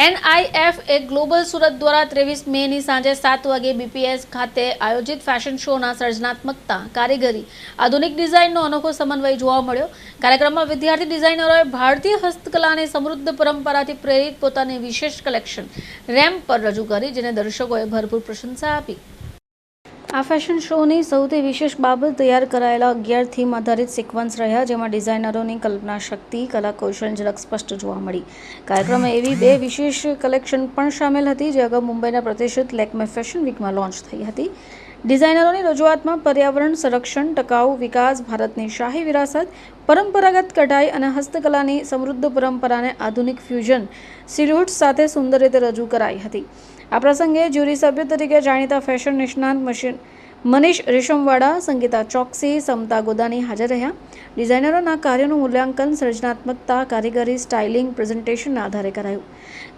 NIF એ global Surat દ્વારા 23 many સાંજે 7 વાગે BPS ખાતે આયોજિત ફેશન શોના સર્જનાત્મકતા, કારીગરી, આધુનિક ડિઝાઇનનો અનોખો સમન્વય જોવા મળ્યો। કાર્યક્રમમાં વિદ્યાર્થી ડિઝાઇનરોએ ભારતીય હસ્તકલાની સમૃદ્ધ પરંપરાથી પ્રેરિત પોતાની વિશેષ કલેક્શન રેમ્પ પર રજૂ કરી, જેને દર્શકોએ ભરપૂર પ્રશંસા આપી। આ ફેશન શોની સૌથી વિશેષ બાબત તૈયાર કરાયેલા 11 થીમ આધારિત સિક્વન્સ રહ્યા, જેમાં ડિઝાઇનરોની કલ્પના શક્તિ, કલા કૌશલ્યની ઝલક સ્પષ્ટ જોવા મળી। કાર્યક્રમમાં એવી 2 વિશેષ કલેક્શન પણ સામેલ હતી, જે અગાઉ મુંબઈના પ્રતિષ્ઠિત લેક્મે ફેશન વીકમાં લોન્ચ થઈ હતી। ડિઝાઇનરોની રજૂઆતમાં પર્યાવરણ સંરક્ષણ, ટકાઉ વિકાસ, ભારતની શાહી વિરાસત, પરંપરાગત કઢાઈ અને હસ્તકલાની સમૃદ્ધ પરંપરાને આધુનિક ફ્યુઝન સિલ્હુટ્સ સાથે સુંદર રીતે રજૂ કરાઈ હતી। આ પ્રસંગે જ્યુરી સભ્ય તરીકે જાણીતા ફેશન નિષ્ણાત મનીષ રેશમવાડા, સંગીતા ચોકસી, સમતા ગોદાની હાજર રહ્યા। ડિઝાઇનરોના કાર્યોનું મૂલ્યાંકન સર્જનાત્મકતા, કારીગરી, સ્ટાઇલિંગ, પ્રેઝન્ટેશનના આધારે કરાયું।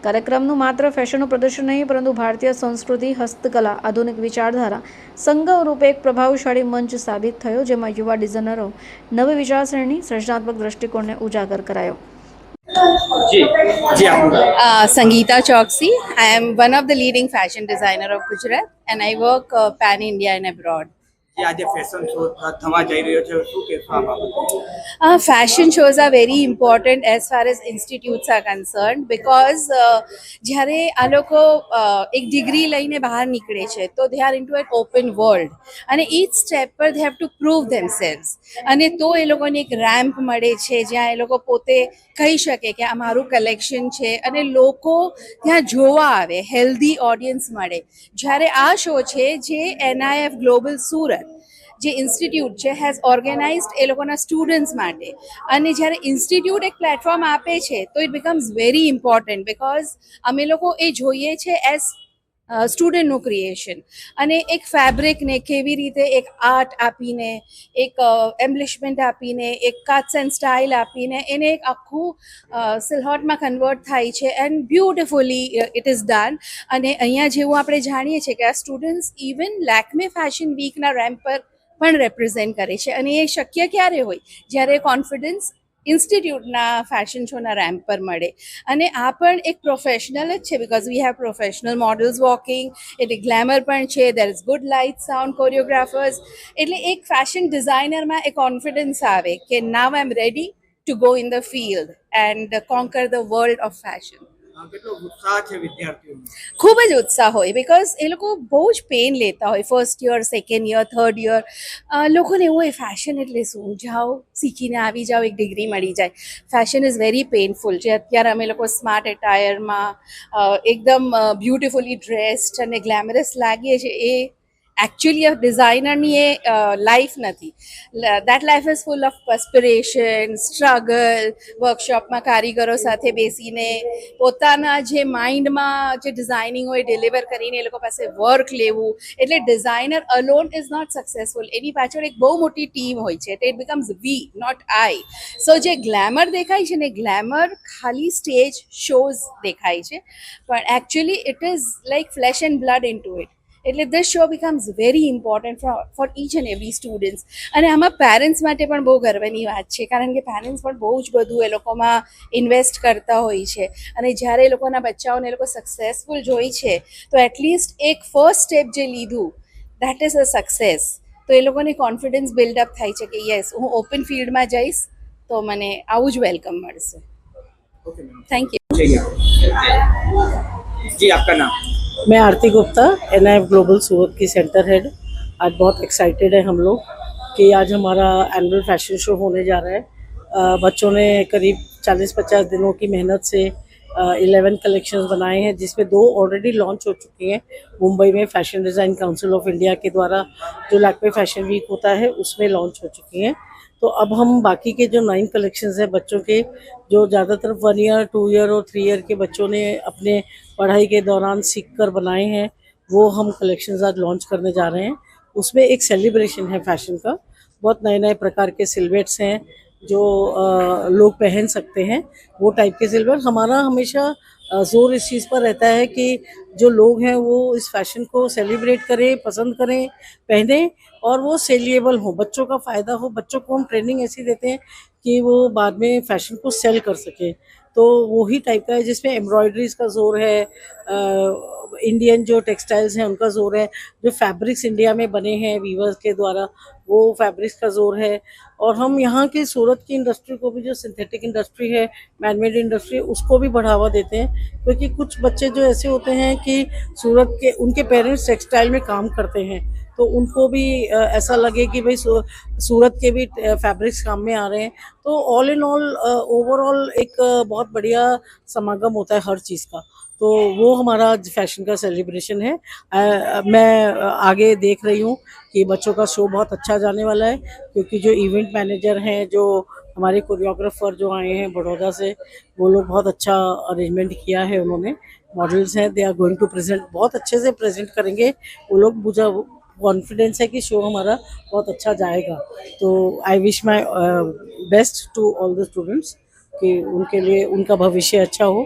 કાર્યક્રમનું માત્ર ફેશનનું પ્રદર્શન નહીં, પરંતુ ભારતીય સંસ્કૃતિ, હસ્તકલા, આધુનિક વિચારધારા સંગમ રૂપે એક પ્રભાવશાળી મંચ સાબિત થયો, જેમાં યુવા ડિઝાઇનરો નવી વિચારસરણી, સર્જનાત્મક દૃષ્ટિકોણને ઉજાગર કરાયો। Sangeeta Choksi. I am one of the leading fashion designer of Gujarat and I work pan India and abroad. આજે ફેશન શો થવા જઈ રહ્યો છે, શું કહેશો આ બાબતે? Fashion shows are very important as far as institutes are concerned because જ્યારે આ લોકો એક ડિગ્રી લઈને બહાર નીકળે છે તો they are into an open world અને each step પર they have to prove themselves અને તો એ લોકોને એક રેમ્પ મળે છે જ્યાં એ લોકો પોતે કહી શકે કે આ મારું કલેક્શન છે અને લોકો ત્યાં જોવા આવે, હેલ્ધી ઓડિયન્સ મળે। જ્યારે આ શો છે જે NIF ગ્લોબલ સુરત જે ઇન્સ્ટિટ્યૂટ છે હેઝ ઓર્ગેનાઇઝડ એ લોકોના સ્ટુડન્ટ્સ માટે અને જ્યારે ઇન્સ્ટિટ્યૂટ એક પ્લેટફોર્મ આપે છે તો it becomes very important because અમે લોકો એ જોઈએ છે એઝ સ્ટુડન્ટનું ક્રિએશન અને એક ફેબ્રિકને કેવી રીતે એક આર્ટ આપીને, એક એમ્બ્લિશમેન્ટ આપીને, એક કટ્સ એન્ડ સ્ટાઇલ આપીને એને એક આખું સિલ્હોટમાં કન્વર્ટ થાય છે and beautifully it is done. અને અહીંયા જેવું આપણે જાણીએ છીએ કે આ સ્ટુડન્ટ્સ ઇવન લેક્મે ફેશન વીકના રેમ્પ પર પણ રેપ્રેઝેન્ટ કરે છે અને એ શક્ય ક્યારે હોય જ્યારે કોન્ફિડન્સ ઇન્સ્ટિટ્યૂટના ફેશન શોના રેમ્પ પર મળે અને આ પણ એક પ્રોફેશનલ જ છે because we have professional models walking, એટલે ગ્લેમર પણ છે, there is good light, sound, choreographers, એટલે એક ફેશન ડિઝાઇનરમાં એક કોન્ફિડન્સ આવે કે now I am ready to go in the field and conquer the world of fashion. કેટલો ઉત્સાહ છે વિદ્યાર્થીઓનો? ખૂબ જ ઉત્સાહ હોય બિકોઝ એ લોકો બહુ જ પેન લેતા હોય, first year, second year, third year લોકોને એવું હોય ફેશન એટલે શું, જાઓ શીખીને આવી જાઓ, એક ડિગ્રી મળી જાય। ફેશન ઇઝ વેરી પેઇનફુલ છે। અત્યારે અમે લોકો સ્માર્ટ એટાયરમાં એકદમ બ્યુટિફુલી ડ્રેસ્ડ અને ગ્લેમરસ લાગીએ છીએ, એ એકચ્યુઅલી ડિઝાઇનરની એ લાઈફ નથી। That life is full of perspiration, struggle, વર્કશોપમાં કારીગરો સાથે બેસીને પોતાના જે માઇન્ડમાં જે ડિઝાઇનિંગ હોય ડિલિવર કરીને એ લોકો પાસે વર્ક લેવું, એટલે designer alone is not successful, એની પાછળ એક બહુ મોટી ટીમ હોય છે, એટલે it becomes we not I. So જે ગ્લેમર દેખાય છે ને, ગ્લેમર ખાલી સ્ટેજ શોઝ દેખાય છે પણ actually it is like flesh and blood into it. એટલે this show becomes very important for each and every students અને આમાં પેરેન્ટ્સ માટે પણ બહુ ગર્વની વાત છે કારણ કે પેરેન્ટ્સ પણ બહુ જ બધું એ લોકોમાં ઇન્વેસ્ટ કરતા હોય છે અને જ્યારે એ લોકોના બચ્ચાઓને એ લોકો સક્સેસફુલ જોઈ છે તો એટલીસ્ટ એક ફર્સ્ટ સ્ટેપ જે લીધું દેટ ઇઝ અ સક્સેસ। તો એ લોકોને કોન્ફિડન્સ બિલ્ડઅપ થાય છે કે યસ હું ઓપન ફિલ્ડમાં જઈશ તો મને આવું જ વેલકમ મળશે। Thank you. जी, आपका नाम? मैं आरती गुप्ता, NIF ग्लोबल सूरत की सेंटर हेड। आज बहुत एक्साइटेड है हम लोग कि आज हमारा एनुअल फैशन शो होने जा रहा है। बच्चों ने करीब 40-50 दिनों की मेहनत से 11 कलेक्शंस बनाए हैं, जिसमें 2 ऑलरेडी लॉन्च हो चुकी हैं मुंबई में fashion design council of India के द्वारा जो लैक्मे फैशन वीक होता है उसमें लॉन्च हो चुकी हैं। तो अब हम बाकी के जो 9 कलेक्शंस हैं बच्चों के, जो ज़्यादातर 1 ईयर, 2 ईयर और 3 ईयर के बच्चों ने अपने पढ़ाई के दौरान सीख कर बनाए हैं, वो हम कलेक्शंस आज लॉन्च करने जा रहे हैं। उसमें एक सेलिब्रेशन है फैशन का, बहुत नए नए प्रकार के सिल्हूट्स हैं जो लोग पहन सकते हैं, वो टाइप के सिल्हूट। हमारा हमेशा ज़ोर इस चीज़ पर रहता है कि जो लोग हैं वो इस फैशन को सेलिब्रेट करें, पसंद करें, पहने और वो सेलिएबल हो, बच्चों का फ़ायदा हो। बच्चों को हम ट्रेनिंग ऐसी देते हैं कि वो बाद में फ़ैशन को सेल कर सकें। तो वही टाइप का है जिसमें एम्ब्रॉयडरीज का जोर है, इंडियन जो टेक्सटाइल्स हैं उनका जोर है, जो फैब्रिक्स इंडिया में बने हैं वीवर्स के द्वारा वो फैब्रिक्स का जोर है। और हम यहाँ के सूरत की इंडस्ट्री को भी, जो सिंथेटिक इंडस्ट्री है, मैनमेड इंडस्ट्री, उसको भी बढ़ावा देते हैं, क्योंकि कुछ बच्चे जो ऐसे होते हैं कि सूरत के उनके पेरेंट्स टेक्सटाइल में काम करते हैं, तो उनको भी ऐसा लगे कि भाई सूरत के भी फैब्रिक्स काम में आ रहे हैं। तो ऑल इन ऑल ओवरऑल एक बहुत बढ़िया समागम होता है हर चीज़ का। तो वो हमारा आज फैशन का सेलिब्रेशन है। मैं आगे देख रही हूँ कि बच्चों का शो बहुत अच्छा जाने वाला है, क्योंकि जो इवेंट मैनेजर हैं, जो हमारे कोरियोग्राफर जो आए हैं बड़ौदा से, वो लोग बहुत अच्छा अरेंजमेंट किया है उन्होंने। मॉडल्स हैं, they are going to present, बहुत अच्छे से प्रेजेंट करेंगे वो लोग। मुझे कॉन्फिडेंस है कि शो हमारा बहुत अच्छा जाएगा। तो I wish my best to all the students कि उनके लिए उनका भविष्य अच्छा हो।